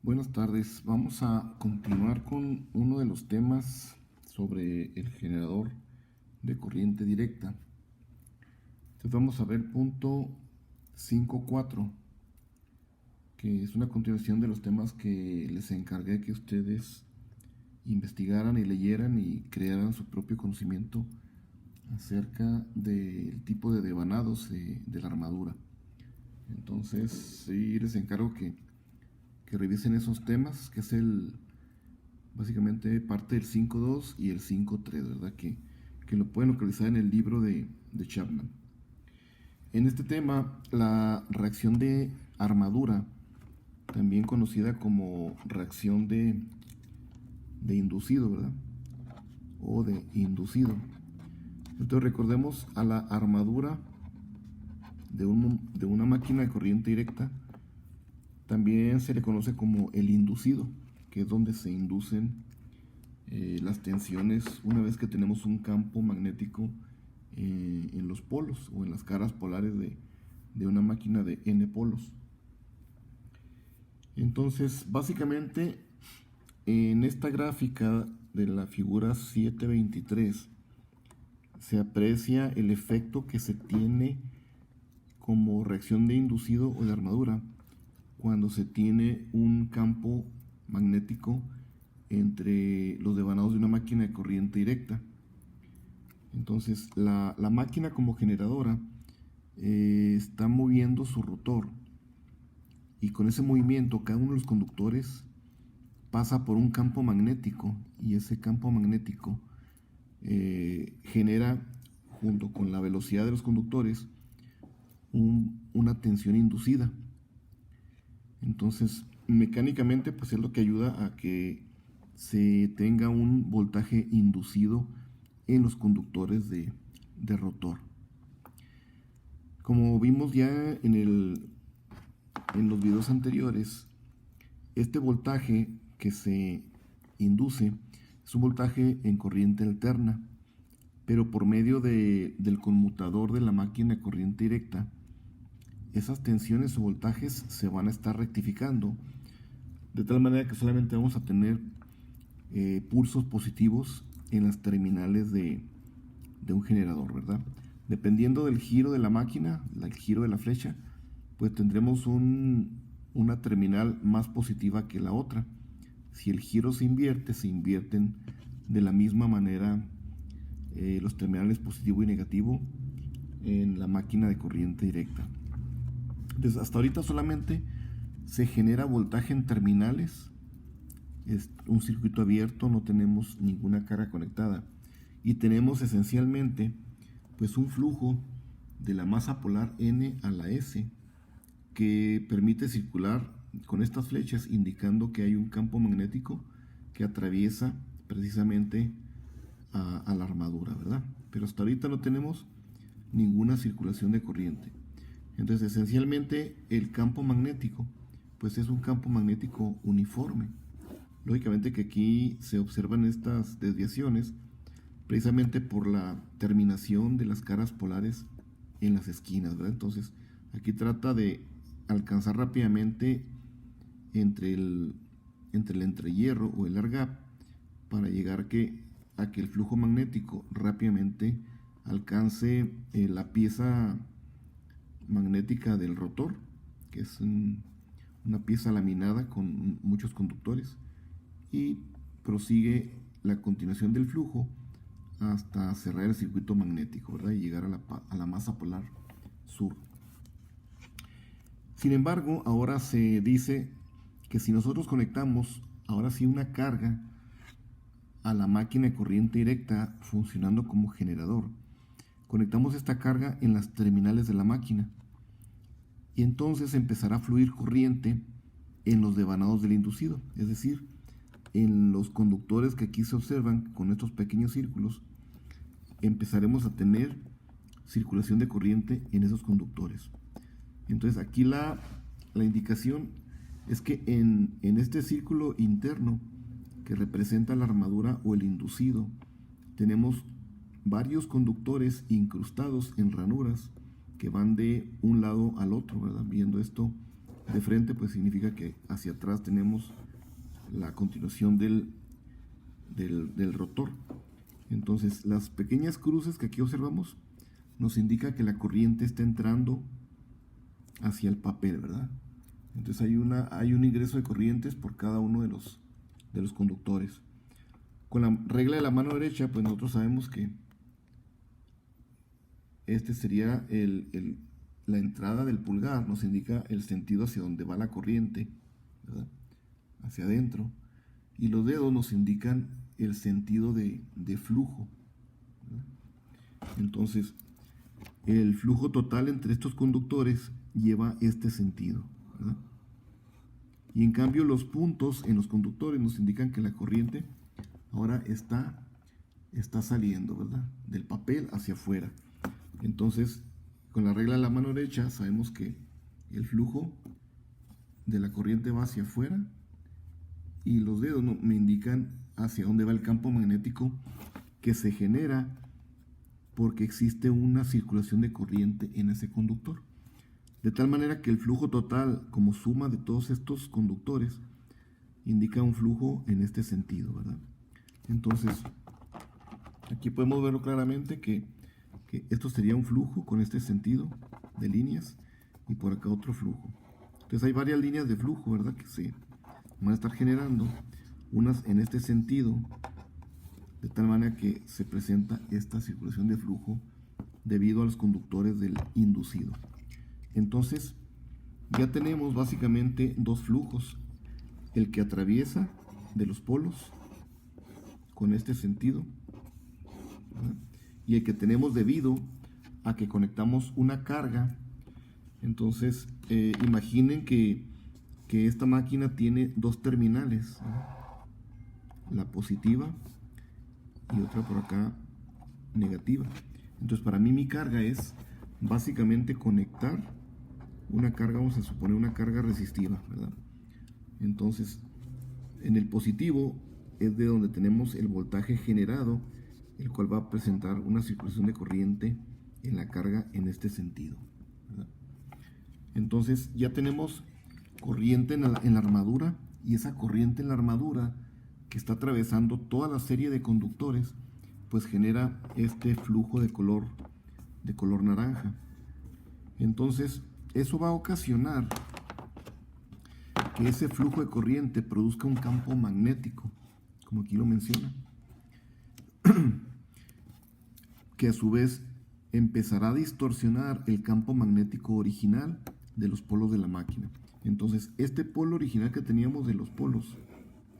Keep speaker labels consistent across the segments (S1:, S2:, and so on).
S1: Buenas tardes, vamos a continuar con uno de los temas sobre el generador de corriente directa. Entonces vamos a ver punto 5.4, que es una continuación de los temas que les encargué que ustedes investigaran y leyeran y crearan su propio conocimiento acerca del tipo de devanados de la armadura. Entonces sí les encargo que revisen esos temas, que es básicamente parte del 5.2 y el 5.3, ¿verdad? Que lo pueden localizar en el libro de Chapman. En este tema, la reacción de armadura, también conocida como reacción de inducido, ¿verdad? O de inducido. Entonces recordemos a la armadura de una máquina de corriente directa. También se le conoce como el inducido, que es donde se inducen las tensiones una vez que tenemos un campo magnético en los polos o en las caras polares de una máquina de n polos. Entonces, básicamente, en esta gráfica de la figura 7.23 se aprecia el efecto que se tiene como reacción de inducido o de armadura cuando se tiene un campo magnético entre los devanados de una máquina de corriente directa. Entonces la máquina como generadora está moviendo su rotor, y con ese movimiento cada uno de los conductores pasa por un campo magnético, y ese campo magnético genera, junto con la velocidad de los conductores, una tensión inducida. Entonces, mecánicamente, pues es lo que ayuda a que se tenga un voltaje inducido en los conductores de rotor. Como vimos ya en los videos anteriores, este voltaje que se induce es un voltaje en corriente alterna, pero por medio del conmutador de la máquina de corriente directa, esas tensiones o voltajes se van a estar rectificando, de tal manera que solamente vamos a tener pulsos positivos en las terminales de un generador, ¿verdad? Dependiendo del giro de la máquina, el giro de la flecha, pues tendremos una terminal más positiva que la otra. Si el giro se invierten de la misma manera los terminales positivo y negativo en la máquina de corriente directa. Entonces, hasta ahorita solamente se genera voltaje en terminales. Es un circuito abierto, no tenemos ninguna carga conectada. Y tenemos esencialmente pues un flujo de la masa polar N a la S que permite circular con estas flechas, indicando que hay un campo magnético que atraviesa precisamente a la armadura, ¿verdad? Pero hasta ahorita no tenemos ninguna circulación de corriente. Entonces, esencialmente, el campo magnético pues es un campo magnético uniforme. Lógicamente que aquí se observan estas desviaciones precisamente por la terminación de las caras polares en las esquinas, ¿verdad? Entonces, aquí trata de alcanzar rápidamente entre el entrehierro o el air gap para llegar a que el flujo magnético rápidamente alcance la pieza magnética del rotor, que es una pieza laminada con muchos conductores, y prosigue la continuación del flujo hasta cerrar el circuito magnético, ¿verdad? Y llegar a la masa polar sur. Sin embargo, ahora se dice que si nosotros conectamos ahora sí una carga a la máquina de corriente directa funcionando como generador, conectamos esta carga en las terminales de la máquina, y entonces empezará a fluir corriente en los devanados del inducido, es decir, en los conductores que aquí se observan con estos pequeños círculos. Empezaremos a tener circulación de corriente en esos conductores. Entonces aquí la indicación es que en este círculo interno que representa la armadura o el inducido, tenemos varios conductores incrustados en ranuras que van de un lado al otro, ¿verdad? Viendo esto de frente, pues significa que hacia atrás tenemos la continuación del rotor. Entonces, las pequeñas cruces que aquí observamos nos indica que la corriente está entrando hacia el papel, ¿verdad? Entonces hay un ingreso de corrientes por cada uno de los conductores. Con la regla de la mano derecha, pues nosotros sabemos que este sería la entrada del pulgar, nos indica el sentido hacia donde va la corriente, ¿verdad? Hacia adentro. Y los dedos nos indican el sentido de flujo, ¿verdad? Entonces, el flujo total entre estos conductores lleva este sentido, ¿verdad? Y en cambio los puntos en los conductores nos indican que la corriente ahora está saliendo, ¿verdad? Del papel hacia afuera. Entonces, con la regla de la mano derecha sabemos que el flujo de la corriente va hacia afuera y los dedos me indican hacia dónde va el campo magnético que se genera porque existe una circulación de corriente en ese conductor. De tal manera que el flujo total, como suma de todos estos conductores, indica un flujo en este sentido, ¿verdad? Entonces, aquí podemos verlo claramente que esto sería un flujo con este sentido de líneas y por acá otro flujo. Entonces hay varias líneas de flujo, ¿verdad? Que se van a estar generando, unas en este sentido, de tal manera que se presenta esta circulación de flujo debido a los conductores del inducido. Entonces, ya tenemos básicamente dos flujos, el que atraviesa de los polos con este sentido, ¿verdad? Y el que tenemos debido a que conectamos una carga. Entonces, imaginen que esta máquina tiene dos terminales, ¿verdad? La positiva y otra por acá negativa. Entonces, para mí mi carga es básicamente conectar una carga, vamos a suponer una carga resistiva, ¿verdad? Entonces, en el positivo es de donde tenemos el voltaje generado, el cual va a presentar una circulación de corriente en la carga en este sentido, ¿verdad? Entonces ya tenemos corriente en la armadura, y esa corriente en la armadura que está atravesando toda la serie de conductores pues genera este flujo de color naranja. Entonces eso va a ocasionar que ese flujo de corriente produzca un campo magnético, como aquí lo menciona, que a su vez empezará a distorsionar el campo magnético original de los polos de la máquina. Entonces, este polo original que teníamos de los polos,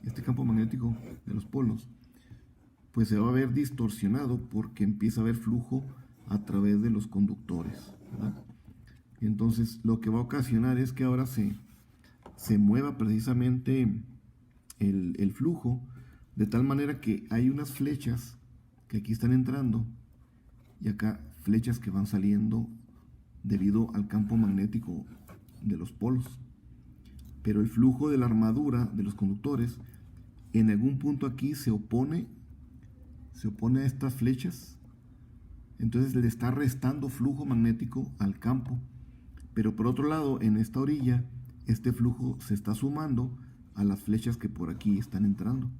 S1: este campo magnético de los polos, pues se va a ver distorsionado porque empieza a haber flujo a través de los conductores, ¿verdad? Entonces, lo que va a ocasionar es que ahora se mueva precisamente el flujo, de tal manera que hay unas flechas que aquí están entrando y acá flechas que van saliendo debido al campo magnético de los polos. Pero el flujo de la armadura de los conductores en algún punto aquí se opone a estas flechas, entonces le está restando flujo magnético al campo. Pero por otro lado, en esta orilla, este flujo se está sumando a las flechas que por aquí están entrando.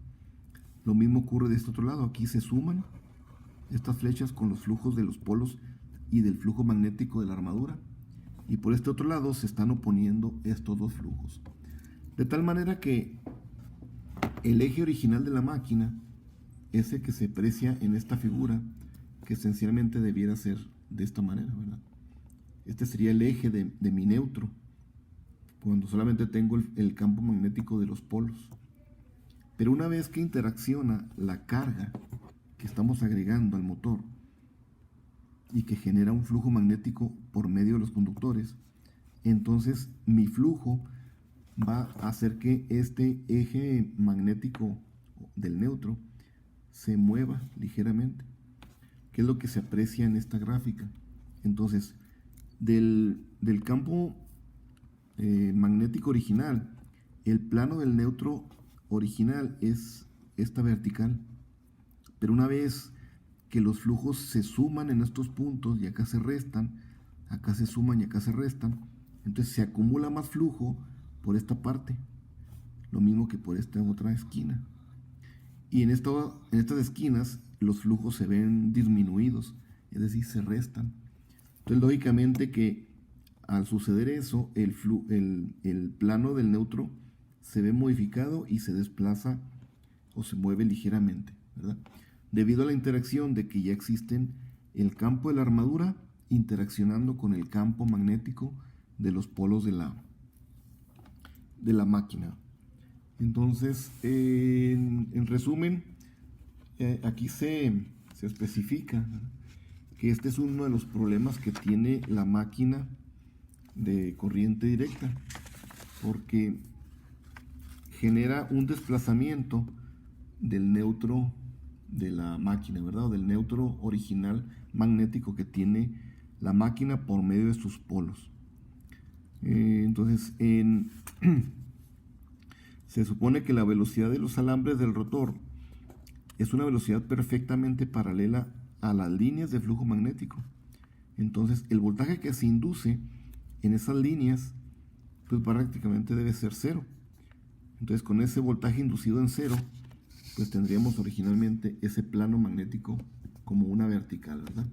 S1: Lo mismo ocurre de este otro lado, aquí se suman estas flechas con los flujos de los polos y del flujo magnético de la armadura, y por este otro lado se están oponiendo estos dos flujos, de tal manera que el eje original de la máquina, ese que se aprecia en esta figura, que esencialmente debiera ser de esta manera, ¿verdad? Este sería el eje de mi neutro, cuando solamente tengo el campo magnético de los polos. Pero una vez que interacciona la carga que estamos agregando al motor y que genera un flujo magnético por medio de los conductores, entonces mi flujo va a hacer que este eje magnético del neutro se mueva ligeramente, que es lo que se aprecia en esta gráfica. Entonces, del campo magnético original, el plano del neutro original es esta vertical, pero una vez que los flujos se suman en estos puntos y acá se restan, acá se suman y acá se restan, Entonces se acumula más flujo por esta parte, lo mismo que por esta otra esquina. Y en estas esquinas los flujos se ven disminuidos, es decir, se restan. Entonces, lógicamente que al suceder eso, el plano del neutro se ve modificado y se desplaza o se mueve ligeramente, ¿verdad? Debido a la interacción de que ya existen el campo de la armadura interaccionando con el campo magnético de los polos de la máquina. Entonces, en resumen, aquí se especifica, ¿verdad?, que este es uno de los problemas que tiene la máquina de corriente directa, porque genera un desplazamiento del neutro de la máquina, ¿verdad? O del neutro original magnético que tiene la máquina por medio de sus polos. Entonces, se supone que la velocidad de los alambres del rotor es una velocidad perfectamente paralela a las líneas de flujo magnético. Entonces, el voltaje que se induce en esas líneas, pues prácticamente debe ser cero. Entonces, con ese voltaje inducido en cero, pues tendríamos originalmente ese plano magnético como una vertical, ¿verdad?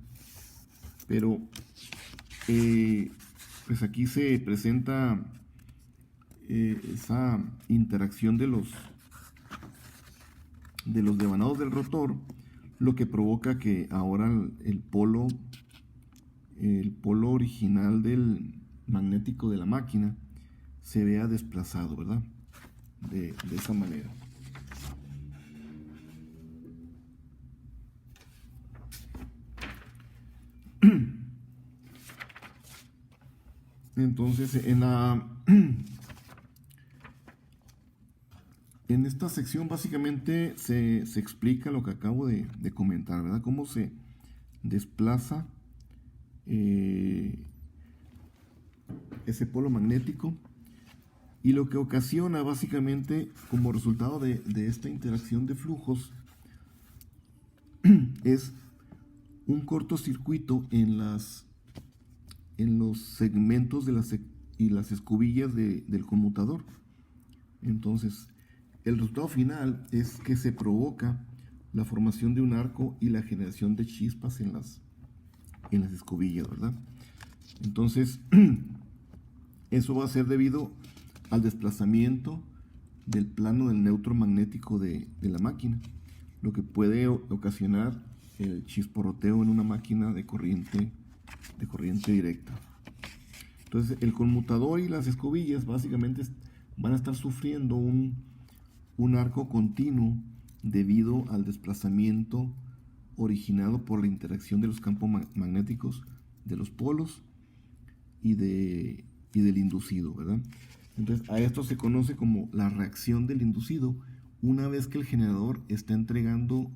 S1: Pero, pues aquí se presenta esa interacción de los devanados del rotor, lo que provoca que ahora el polo original del magnético de la máquina se vea desplazado, ¿verdad? De esa manera. Entonces, en esta sección básicamente se explica lo que acabo de comentar, ¿verdad? Cómo se desplaza ese polo magnético y lo que ocasiona básicamente como resultado de esta interacción de flujos es un cortocircuito en los segmentos y las escobillas del conmutador. Entonces, el resultado final es que se provoca la formación de un arco y la generación de chispas en las escobillas, ¿verdad? Entonces, eso va a ser debido al desplazamiento del plano del neutro magnético de la máquina, lo que puede ocasionar el chisporroteo en una máquina de corriente directa. Entonces, el conmutador y las escobillas básicamente van a estar sufriendo un arco continuo debido al desplazamiento originado por la interacción de los campos magnéticos de los polos y del inducido, ¿verdad? Entonces, a esto se conoce como la reacción del inducido una vez que el generador está entregando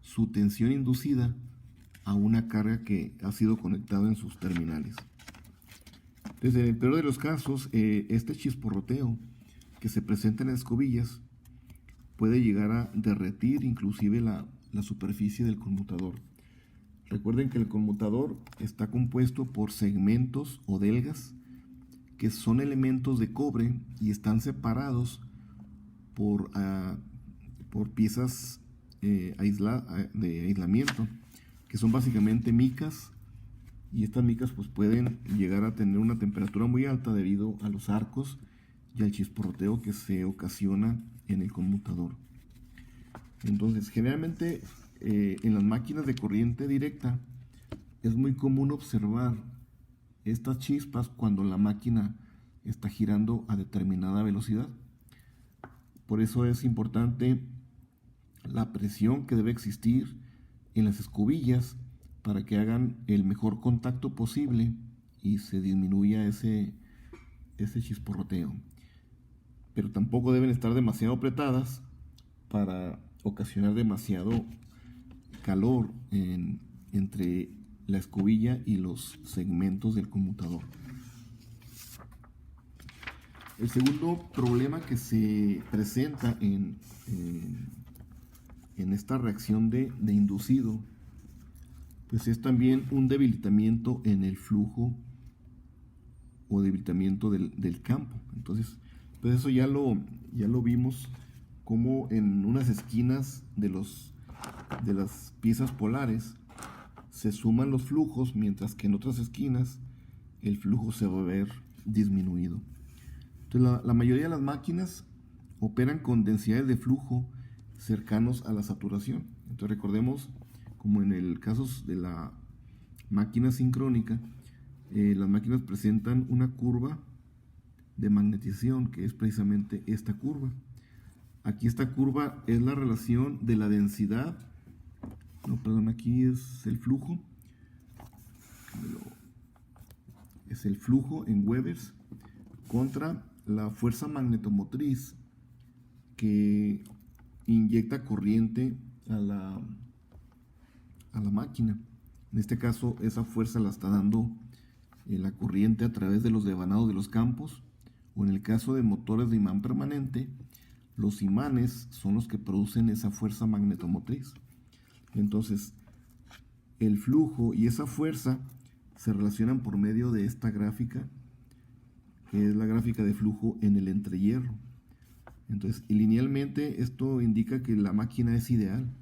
S1: su tensión inducida a una carga que ha sido conectada en sus terminales. Entonces, en el peor de los casos, este chisporroteo que se presenta en las escobillas puede llegar a derretir inclusive la superficie del conmutador. Recuerden que el conmutador está compuesto por segmentos o delgas que son elementos de cobre y están separados por piezas de aislamiento, que son básicamente micas, y estas micas pues pueden llegar a tener una temperatura muy alta debido a los arcos y al chisporroteo que se ocasiona en el conmutador. Entonces, generalmente en las máquinas de corriente directa es muy común observar estas chispas cuando la máquina está girando a determinada velocidad. Por eso es importante la presión que debe existir en las escobillas para que hagan el mejor contacto posible y se disminuya ese chisporroteo. Pero tampoco deben estar demasiado apretadas para ocasionar demasiado calor entre la escobilla y los segmentos del conmutador. El segundo problema que se presenta en esta reacción de inducido, pues es también un debilitamiento en el flujo o debilitamiento del campo. Entonces, pues eso ya lo vimos como en unas esquinas de las piezas polares se suman los flujos, mientras que en otras esquinas el flujo se va a ver disminuido. Entonces, la mayoría de las máquinas operan con densidades de flujo cercanos a la saturación. Entonces, recordemos, como en el caso de la máquina sincrónica, las máquinas presentan una curva de magnetización, que es precisamente esta curva. Aquí esta curva es la relación de la densidad, no, perdón, aquí es el flujo, es el flujo en Webers contra la fuerza magnetomotriz que inyecta corriente a la máquina. En este caso, esa fuerza la está dando la corriente a través de los devanados de los campos, o en el caso de motores de imán permanente, los imanes son los que producen esa fuerza magnetomotriz. Entonces, el flujo y esa fuerza se relacionan por medio de esta gráfica, que es la gráfica de flujo en el entrehierro. Entonces, y linealmente esto indica que la máquina es ideal,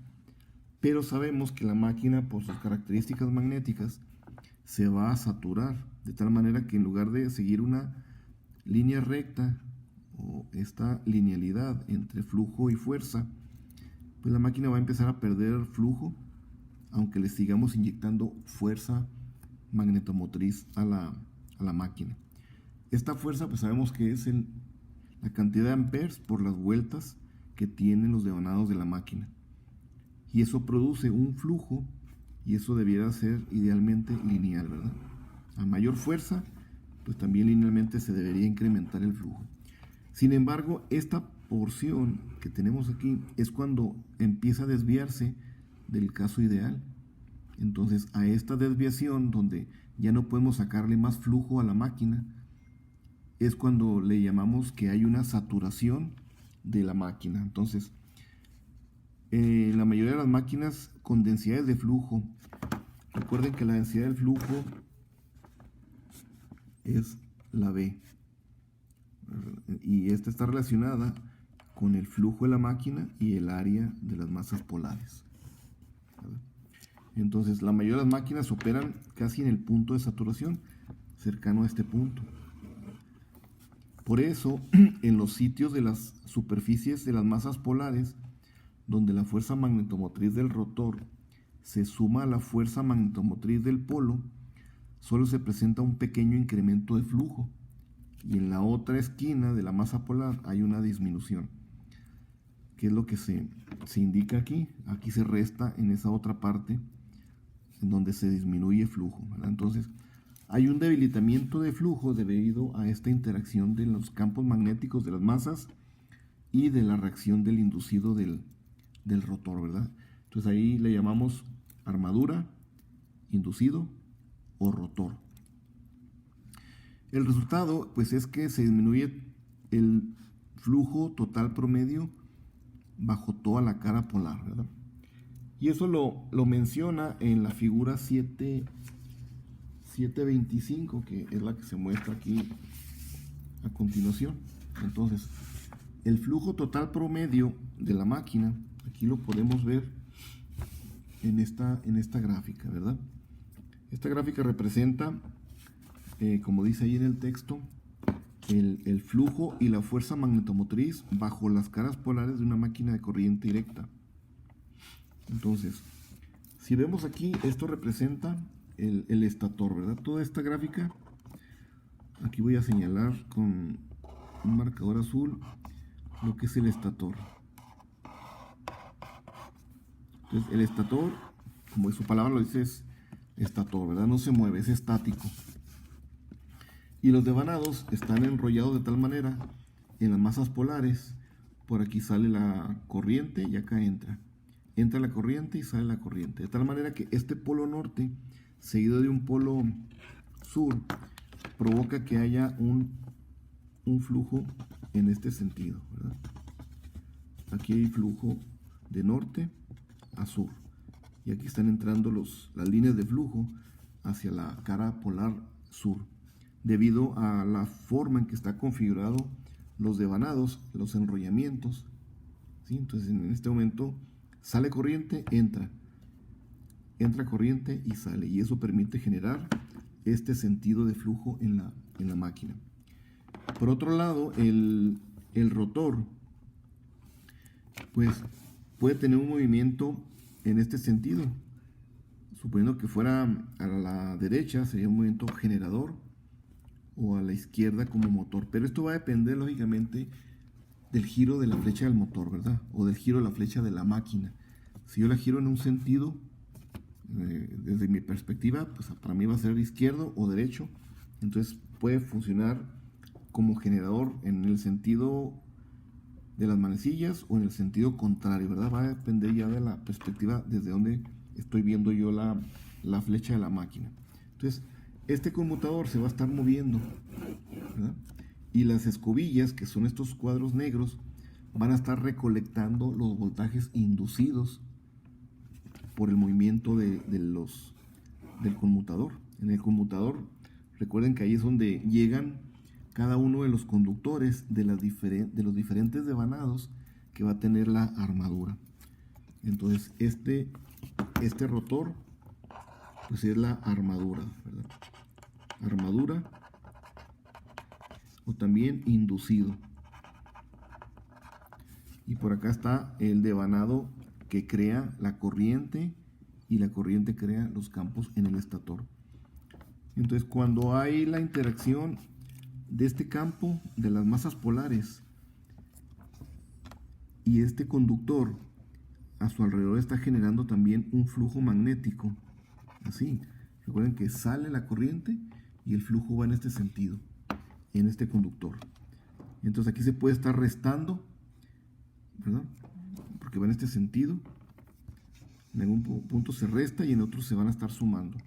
S1: pero sabemos que la máquina, por sus características magnéticas, se va a saturar, de tal manera que en lugar de seguir una línea recta o esta linealidad entre flujo y fuerza, pues la máquina va a empezar a perder flujo, aunque le sigamos inyectando fuerza magnetomotriz a la máquina. Esta fuerza, pues sabemos que es la cantidad de amperes por las vueltas que tienen los devanados de la máquina. Y eso produce un flujo, y eso debiera ser idealmente lineal, ¿verdad? A mayor fuerza, pues también linealmente se debería incrementar el flujo. Sin embargo, esta porción que tenemos aquí es cuando empieza a desviarse del caso ideal. Entonces, a esta desviación, donde ya no podemos sacarle más flujo a la máquina, es cuando le llamamos que hay una saturación de la máquina. Entonces, la mayoría de las máquinas con densidades de flujo, recuerden que la densidad del flujo es la B, y esta está relacionada con el flujo de la máquina y el área de las masas polares. Entonces, la mayoría de las máquinas operan casi en el punto de saturación, cercano a este punto. Por eso, en los sitios de las superficies de las masas polares, donde la fuerza magnetomotriz del rotor se suma a la fuerza magnetomotriz del polo, solo se presenta un pequeño incremento de flujo, y en la otra esquina de la masa polar hay una disminución, que es lo que se indica aquí. Aquí se resta en esa otra parte en donde se disminuye flujo, ¿verdad? Entonces, hay un debilitamiento de flujo debido a esta interacción de los campos magnéticos de las masas y de la reacción del inducido del rotor, ¿verdad? Entonces ahí le llamamos armadura, inducido o rotor. El resultado, pues, es que se disminuye el flujo total promedio bajo toda la cara polar, ¿verdad? Y eso lo menciona en la figura 725, que es la que se muestra aquí a continuación. Entonces, el flujo total promedio de la máquina, aquí lo podemos ver en esta gráfica, ¿verdad? Esta gráfica representa, como dice ahí en el texto, el flujo y la fuerza magnetomotriz bajo las caras polares de una máquina de corriente directa. Entonces, si vemos aquí, esto representa el estator, ¿verdad? Toda esta gráfica, aquí voy a señalar con un marcador azul lo que es el estator. Entonces, el estator, como su palabra lo dice, es estator, ¿verdad? No se mueve, es estático. Y los devanados están enrollados de tal manera en las masas polares. Por aquí sale la corriente y acá entra la corriente y sale la corriente, de tal manera que este polo norte seguido de un polo sur provoca que haya un flujo en este sentido, ¿verdad? Aquí hay flujo de norte a sur, y aquí están entrando las líneas de flujo hacia la cara polar sur. debido a la forma en que está configurado los devanados, los enrollamientos, ¿sí? Entonces en este momento sale corriente, entra corriente y sale, y eso permite generar este sentido de flujo en la máquina. Por otro lado, el rotor pues puede tener un movimiento en este sentido. Suponiendo que fuera a la derecha, sería un movimiento generador, o a la izquierda como motor. Pero esto va a depender, lógicamente, del giro de la flecha del motor, ¿verdad? O del giro de la flecha de la máquina. Si yo la giro en un sentido, desde mi perspectiva, pues para mí va a ser izquierdo o derecho. Entonces puede funcionar como generador en el sentido de las manecillas o en el sentido contrario, ¿verdad? Va a depender ya de la perspectiva desde donde estoy viendo yo la flecha de la máquina. Entonces, este conmutador se va a estar moviendo, ¿verdad? Y las escobillas, que son estos cuadros negros, van a estar recolectando los voltajes inducidos por el movimiento del conmutador. En el conmutador, recuerden que ahí es donde llegan cada uno de los conductores de los diferentes devanados que va a tener la armadura. Entonces este rotor pues es la armadura, ¿verdad? Armadura o también inducido. Y por acá está el devanado que crea la corriente, y la corriente crea los campos en el estator. Entonces cuando hay la interacción de este campo de las masas polares y este conductor, a su alrededor está generando también un flujo magnético. Así, recuerden que sale la corriente y el flujo va en este sentido, en este conductor. Entonces aquí se puede estar restando, ¿verdad? Porque va en este sentido. En algún punto se resta y en otro se van a estar sumando.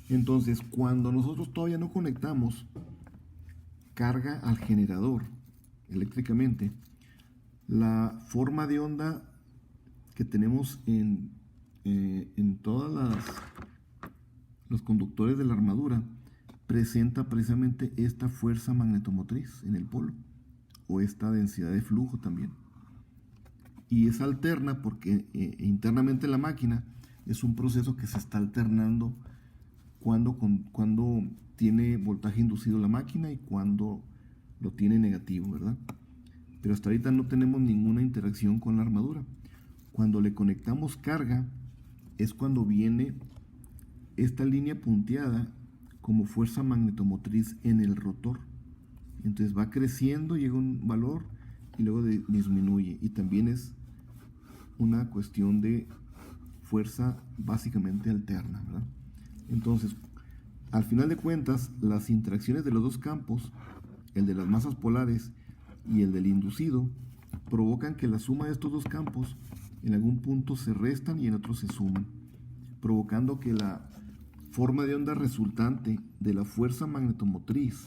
S1: Entonces, cuando nosotros todavía no conectamos carga al generador eléctricamente, la forma de onda que tenemos en todos los conductores de la armadura presenta precisamente esta fuerza magnetomotriz en el polo, o esta densidad de flujo también. Y es alterna porque internamente en la máquina es un proceso que se está alternando cuando tiene voltaje inducido la máquina y cuando lo tiene negativo, ¿verdad? Pero hasta ahorita no tenemos ninguna interacción con la armadura. Cuando le conectamos carga es cuando viene esta línea punteada como fuerza magnetomotriz en el rotor. Entonces va creciendo, llega a un valor y luego disminuye, y también es una cuestión de fuerza básicamente alterna, ¿verdad? Entonces, al final de cuentas, las interacciones de los dos campos, el de las masas polares y el del inducido, provocan que la suma de estos dos campos en algún punto se restan y en otro se suman, provocando que la forma de onda resultante de la fuerza magnetomotriz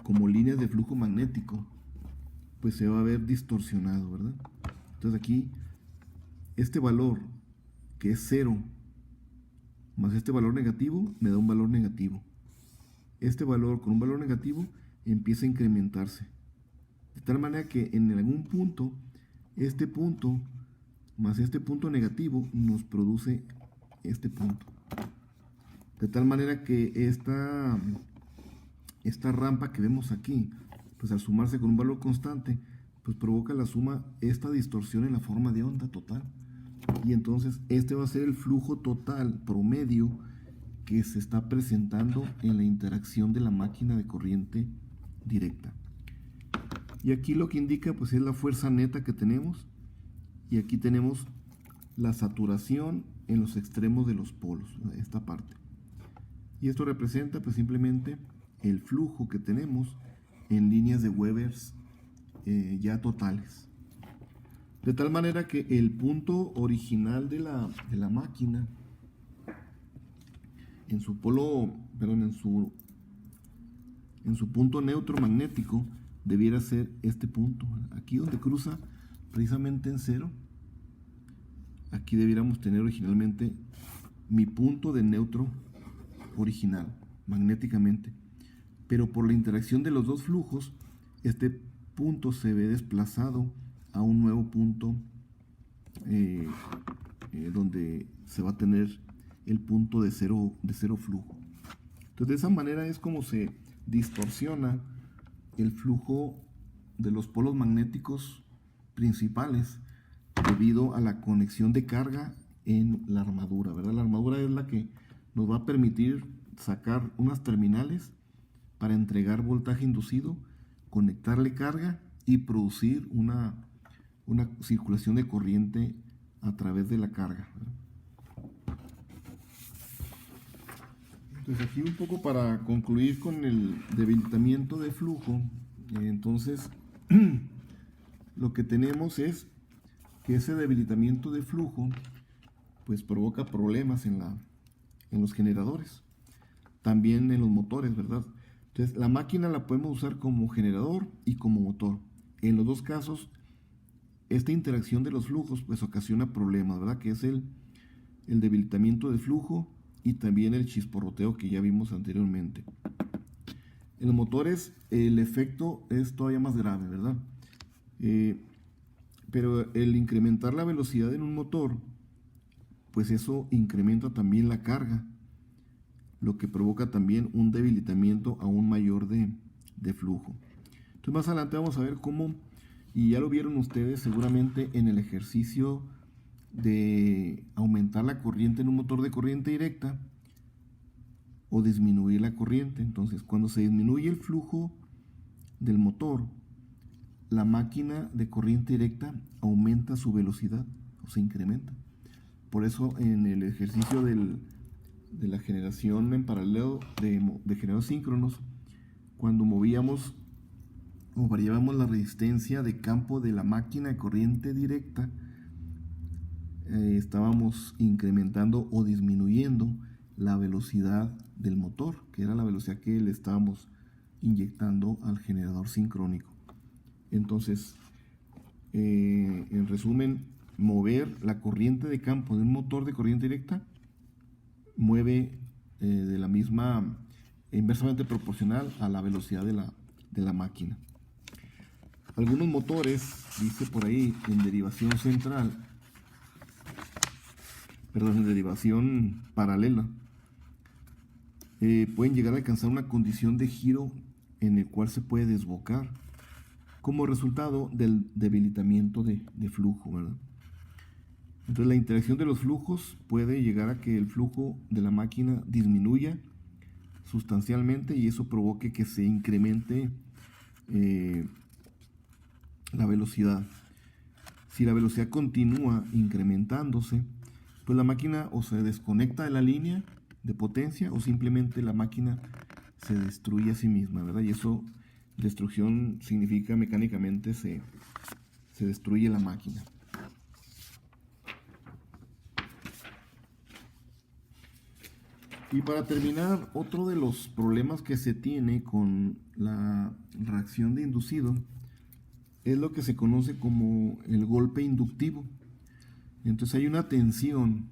S1: como líneas de flujo magnético pues se va a ver distorsionado, ¿verdad? Entonces aquí este valor que es 0 más este valor negativo me da un valor negativo. Este valor con un valor negativo empieza a incrementarse, de tal manera que en algún punto este punto más este punto negativo nos produce este punto, de tal manera que esta rampa que vemos aquí, pues al sumarse con un valor constante, pues provoca la suma esta distorsión en la forma de onda total, y entonces este va a ser el flujo total promedio que se está presentando en la interacción de la máquina de corriente directa. Y aquí lo que indica pues es la fuerza neta que tenemos, y aquí tenemos la saturación en los extremos de los polos, esta parte. Y esto representa pues simplemente el flujo que tenemos en líneas de Webers ya totales. De tal manera que el punto original de la máquina en su polo, perdón, en su punto neutro magnético debiera ser este punto, aquí donde cruza precisamente en 0. Aquí debiéramos tener originalmente mi punto de neutro original, magnéticamente. Pero por la interacción de los dos flujos, este punto se ve desplazado a un nuevo punto donde se va a tener el punto de cero flujo. Entonces, de esa manera es como se distorsiona el flujo de los polos magnéticos principales debido a la conexión de carga en la armadura, ¿verdad? La armadura es la que nos va a permitir sacar unas terminales para entregar voltaje inducido, conectarle carga y producir una circulación de corriente a través de la carga, ¿verdad? Entonces aquí un poco para concluir con el debilitamiento de flujo, entonces lo que tenemos es que ese debilitamiento de flujo pues provoca problemas en los generadores, también en los motores, ¿verdad? Entonces la máquina la podemos usar como generador y como motor. En los dos casos, esta interacción de los flujos pues ocasiona problemas, ¿verdad? Que es el debilitamiento de flujo y también el chisporroteo que ya vimos anteriormente. En los motores el efecto es todavía más grave, ¿verdad? Pero el incrementar la velocidad en un motor, pues eso incrementa también la carga, lo que provoca también un debilitamiento aún mayor de flujo. Entonces más adelante vamos a ver cómo, y ya lo vieron ustedes seguramente en el ejercicio de aumentar la corriente en un motor de corriente directa o disminuir la corriente. Entonces cuando se disminuye el flujo del motor, la máquina de corriente directa aumenta su velocidad o se incrementa. Por eso en el ejercicio de la generación en paralelo de generadores síncronos, cuando movíamos o variábamos la resistencia de campo de la máquina de corriente directa, estábamos incrementando o disminuyendo la velocidad del motor, que era la velocidad que le estábamos inyectando al generador sincrónico. Entonces, en resumen, mover la corriente de campo de un motor de corriente directa mueve de la misma, inversamente proporcional a la velocidad de la máquina. Algunos motores, dice por ahí, en derivación paralela, pueden llegar a alcanzar una condición de giro en el cual se puede desbocar como resultado del debilitamiento de flujo, ¿verdad? Entonces la interacción de los flujos puede llegar a que el flujo de la máquina disminuya sustancialmente y eso provoque que se incremente la velocidad. Si la velocidad continúa incrementándose, pues la máquina o se desconecta de la línea de potencia o simplemente la máquina se destruye a sí misma, ¿verdad? Y eso, destrucción significa mecánicamente se destruye la máquina. Y para terminar, otro de los problemas que se tiene con la reacción de inducido es lo que se conoce como el golpe inductivo. Entonces hay una tensión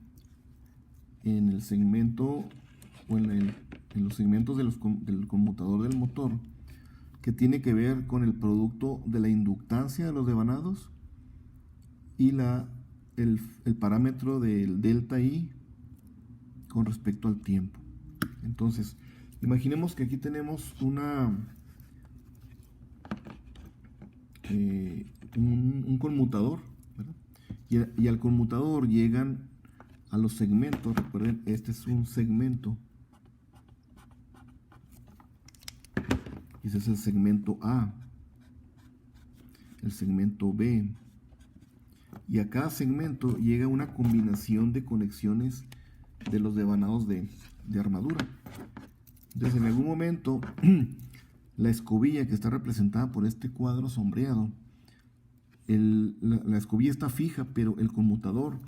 S1: en el segmento o en los segmentos del conmutador del motor que tiene que ver con el producto de la inductancia de los devanados y el parámetro del delta I con respecto al tiempo. Entonces, imaginemos que aquí tenemos un conmutador, ¿verdad? Y al conmutador llegan a los segmentos. Recuerden, este es un segmento. Ese es el segmento A, el segmento B. Y a cada segmento llega una combinación de conexiones de los devanados de armadura. Entonces en algún momento la escobilla que está representada por este cuadro sombreado, la escobilla está fija, pero el conmutador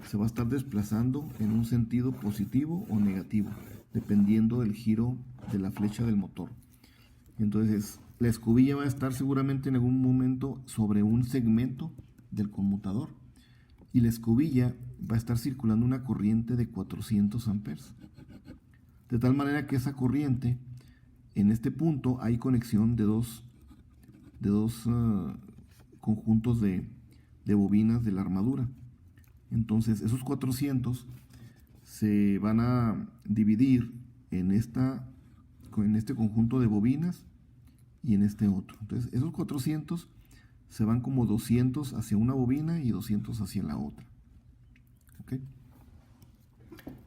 S1: se va a estar desplazando en un sentido positivo o negativo, dependiendo del giro de la flecha del motor. Entonces la escobilla va a estar seguramente en algún momento sobre un segmento del conmutador y la escobilla va a estar circulando una corriente de 400 amperes. Entonces de tal manera que esa corriente, en este punto hay conexión de dos conjuntos de bobinas de la armadura. Entonces esos 400 se van a dividir en este conjunto de bobinas y en este otro. Entonces esos 400 se van como 200 hacia una bobina y 200 hacia la otra. ¿Okay?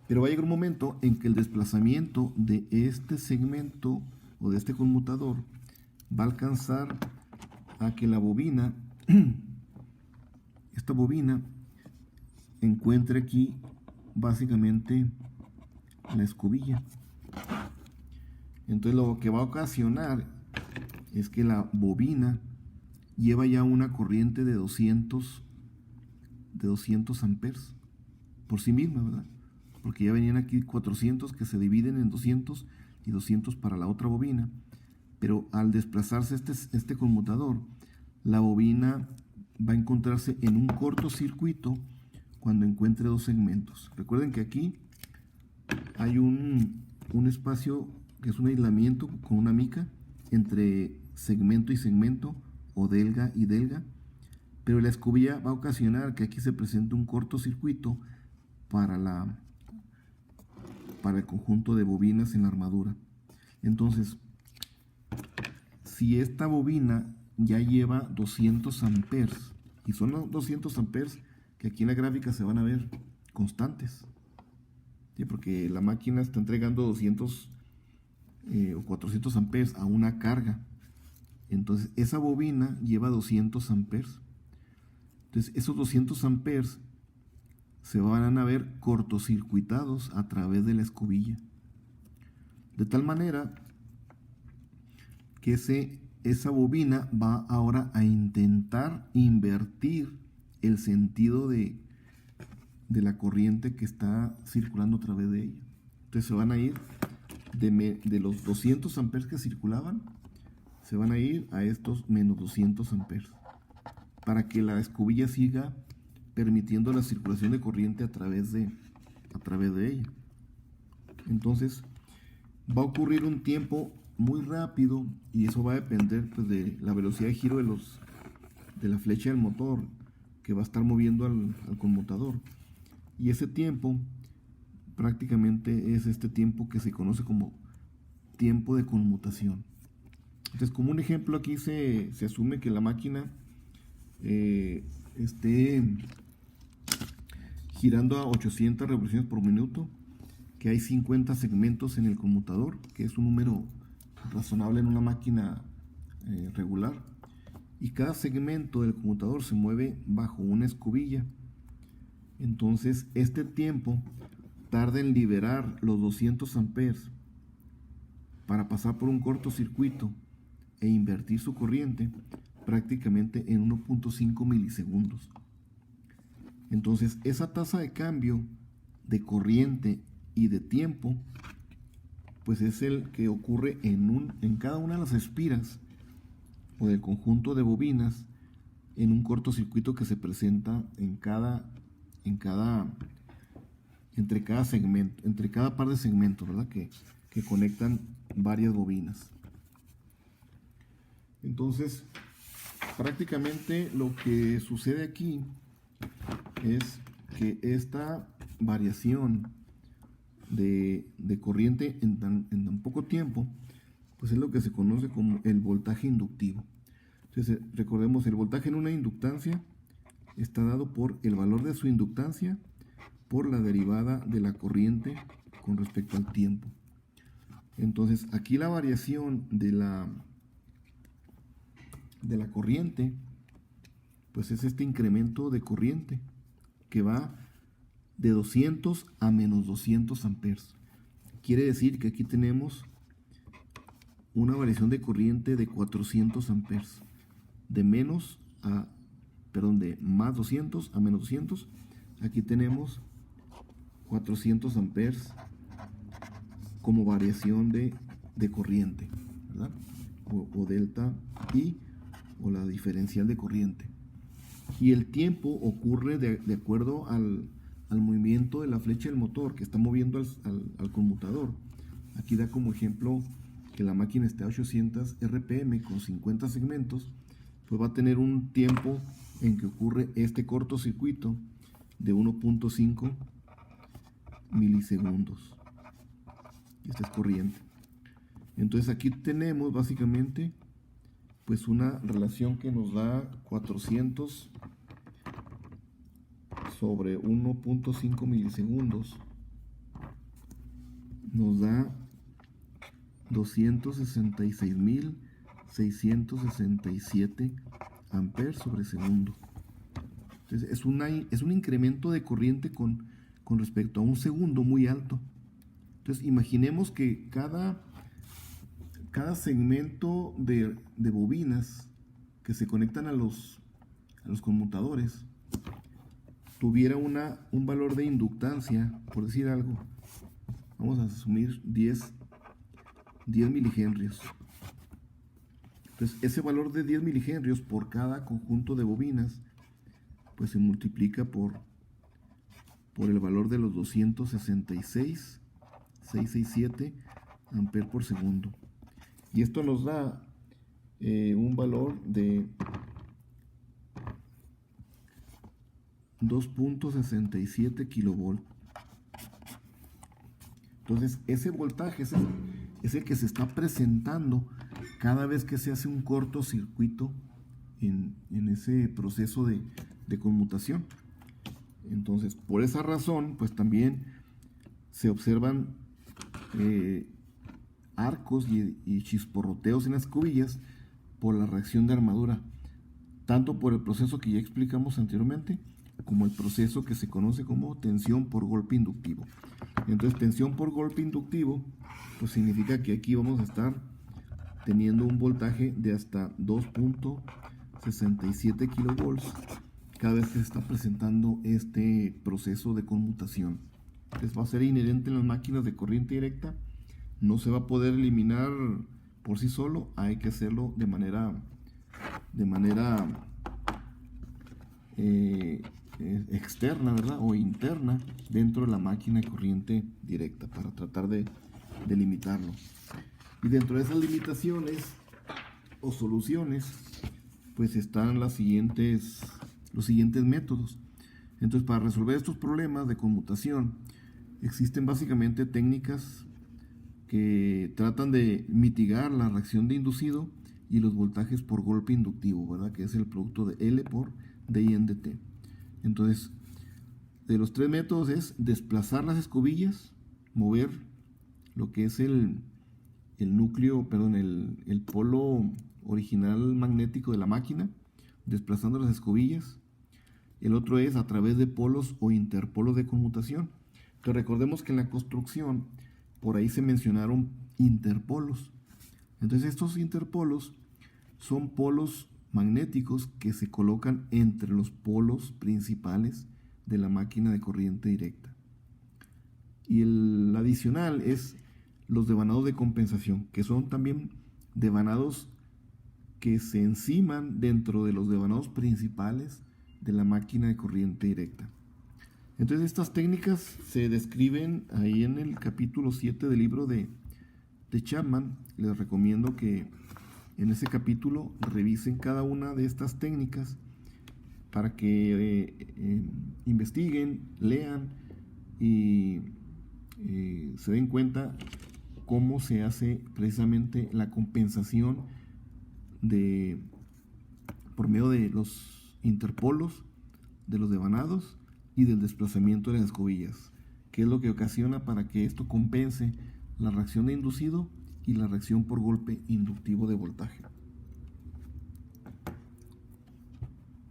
S1: Pero va a llegar un momento en que el desplazamiento de este segmento o de este conmutador va a alcanzar a que la bobina, esta bobina, encuentre aquí básicamente la escobilla. Entonces lo que va a ocasionar es que la bobina lleva ya una corriente de 200 amperes por sí misma, ¿verdad? Porque ya venían aquí 400 que se dividen en 200 y 200 para la otra bobina. Pero al desplazarse este conmutador, la bobina va a encontrarse en un cortocircuito cuando encuentre dos segmentos. Recuerden que aquí hay un espacio que es un aislamiento con una mica entre segmento y segmento, o delga y delga, pero la escobilla va a ocasionar que aquí se presente un cortocircuito para el conjunto de bobinas en la armadura. Entonces, si esta bobina ya lleva 200 amperes, y son los 200 amperes que aquí en la gráfica se van a ver constantes, ¿sí? Porque la máquina está entregando 200 o 400 amperes a una carga. Entonces esa bobina lleva 200 amperes. Entonces esos 200 amperes se van a ver cortocircuitados a través de la escobilla. De tal manera que esa bobina va ahora a intentar invertir el sentido de la corriente que está circulando a través de ella. Entonces se van a ir de los 200 amperes que circulaban, se van a ir a estos menos 200 amperes para que la escobilla siga permitiendo la circulación de corriente a través de ella. Entonces va a ocurrir un tiempo muy rápido y eso va a depender pues, de la velocidad de giro de la flecha del motor que va a estar moviendo al conmutador, y ese tiempo prácticamente es este tiempo que se conoce como tiempo de conmutación. Entonces, como un ejemplo, aquí se asume que la máquina esté girando a 800 revoluciones por minuto, que hay 50 segmentos en el conmutador, que es un número razonable en una máquina regular, y cada segmento del conmutador se mueve bajo una escobilla. Entonces, este tiempo tarda en liberar los 200 amperes para pasar por un cortocircuito e invertir su corriente prácticamente en 1.5 milisegundos. Entonces, esa tasa de cambio de corriente y de tiempo, pues es el que ocurre en cada una de las espiras o del conjunto de bobinas en un cortocircuito que se presenta entre cada segmento, entre cada par de segmentos, ¿verdad? Que conectan varias bobinas. Entonces, prácticamente lo que sucede aquí es que esta variación de corriente en tan poco tiempo, pues es lo que se conoce como el voltaje inductivo. Entonces, recordemos, el voltaje en una inductancia está dado por el valor de su inductancia por la derivada de la corriente con respecto al tiempo. Entonces, aquí la variación de la corriente, pues es este incremento de corriente que va de 200 a menos 200 amperes. Quiere decir que aquí tenemos una variación de corriente de 400 amperes. De más 200 a menos 200, aquí tenemos 400 amperes como variación de corriente, ¿verdad? O delta I, o la diferencial de corriente. Y el tiempo ocurre de acuerdo al movimiento de la flecha del motor que está moviendo al conmutador. aquí da como ejemplo que la máquina esté a 800 RPM con 50 segmentos, pues va a tener un tiempo en que ocurre este cortocircuito de 1.5 milisegundos. Esta es corriente. Entonces aquí tenemos básicamente pues una relación que nos da 400 sobre 1.5 milisegundos. Nos da 266.667 amperes sobre segundo. Entonces es un incremento de corriente con respecto a un segundo muy alto. Entonces imaginemos que cada segmento de bobinas que se conectan a los conmutadores tuviera un valor de inductancia, por decir algo, vamos a asumir 10 milihenrios. Entonces ese valor de 10 milihenrios por cada conjunto de bobinas pues se multiplica por el valor de los 266.667 amperes por segundo, y esto nos da un valor de 2.67 kilovolt. Entonces ese voltaje es el que se está presentando cada vez que se hace un cortocircuito en ese proceso de conmutación. Entonces por esa razón pues también se observan arcos y chisporroteos en las escobillas por la reacción de armadura, tanto por el proceso que ya explicamos anteriormente como el proceso que se conoce como tensión por golpe inductivo. Entonces tensión por golpe inductivo pues significa que aquí vamos a estar teniendo un voltaje de hasta 2.67 kilovolts cada vez que se está presentando este proceso de conmutación. Entonces va a ser inherente en las máquinas de corriente directa, no se va a poder eliminar por sí solo, hay que hacerlo de manera externa, ¿verdad? O interna dentro de la máquina de corriente directa para tratar de limitarlo. Y dentro de esas limitaciones o soluciones pues están los siguientes métodos. Entonces para resolver estos problemas de conmutación existen básicamente técnicas que tratan de mitigar la reacción de inducido y los voltajes por golpe inductivo, ¿verdad? Que es el producto de L por DI en dt. Entonces, de los tres métodos es desplazar las escobillas, mover lo que es el polo original magnético de la máquina, desplazando las escobillas. El otro es a través de polos o interpolos de conmutación. Entonces recordemos que en la construcción por ahí se mencionaron interpolos. Entonces estos interpolos son polos magnéticos que se colocan entre los polos principales de la máquina de corriente directa. Y el adicional es los devanados de compensación, que son también devanados que se enciman dentro de los devanados principales de la máquina de corriente directa. Entonces estas técnicas se describen ahí en el capítulo 7 del libro de Chapman. Les recomiendo que en ese capítulo revisen cada una de estas técnicas para que investiguen, lean y se den cuenta cómo se hace precisamente la compensación por medio de los interpolos, de los devanados y del desplazamiento de las escobillas, que es lo que ocasiona para que esto compense la reacción de inducido y la reacción por golpe inductivo de voltaje.